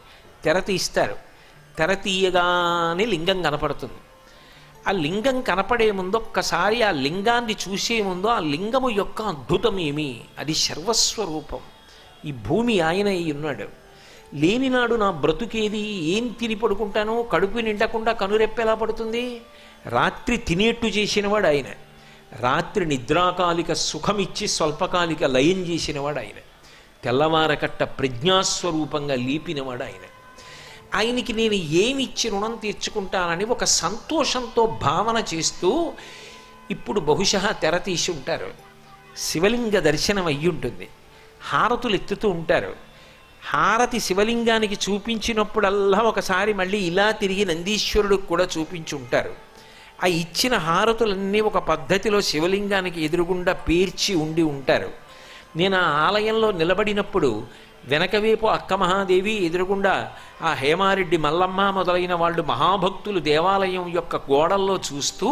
తెర తీస్తారు. తెర తీయగానే లింగం కనపడుతుంది. ఆ లింగం కనపడే ముందు ఒక్కసారి ఆ లింగాన్ని చూసే ముందు ఆ లింగము యొక్క అద్భుతం ఏమి, అది సర్వస్వరూపం. ఈ భూమి ఆయన అయి ఉన్నాడు. లేనినాడు నా బ్రతుకేది, ఏం తిని పడుకుంటాను, కడుపు నిండకుండా కనురెప్పెలా పడుతుంది? రాత్రి తినేట్టు చేసినవాడు ఆయన, రాత్రి నిద్రాకాలిక సుఖమిచ్చి స్వల్పకాలిక లయం చేసినవాడు ఆయన, తెల్లవారకట్ట ప్రజ్ఞాస్వరూపంగా లేపినవాడు ఆయన. ఆయనకి నేను ఏమిచ్చి రుణం తీర్చుకుంటానని ఒక సంతోషంతో భావన చేస్తూ ఇప్పుడు బహుశా తెర తీసి ఉంటారు. శివలింగ దర్శనం అయ్యి ఉంటుంది. హారతులు ఎత్తుతూ ఉంటారు. హారతి శివలింగానికి చూపించినప్పుడల్లా ఒకసారి మళ్ళీ ఇలా తిరిగి నందీశ్వరుడికి కూడా చూపించి ఉంటారు. ఆ ఇచ్చిన హారతులన్నీ ఒక పద్ధతిలో శివలింగానికి ఎదురుగుండా పేర్చి ఉండి ఉంటారు. నేను ఆ ఆలయంలో నిలబడినప్పుడు వెనకవైపు అక్క మహాదేవి, ఎదురుగుండా ఆ హేమారెడ్డి మల్లమ్మ మొదలైన వాళ్ళు మహాభక్తులు దేవాలయం యొక్క గోడల్లో చూస్తూ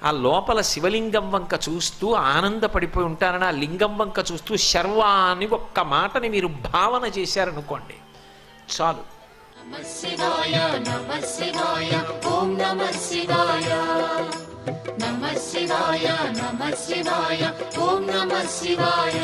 ఆ లోపల శివలింగం వంక చూస్తూ ఆనందపడిపోయి ఉంటారని ఆ లింగం వంక చూస్తూ శర్వ అని ఒక్క మాటని మీరు భావన చేశారనుకోండి చాలు. నమః శివాయ నమః శివాయ ఓం నమః శివాయ నమః శివాయ నమః శివాయ ఓం నమః శివాయ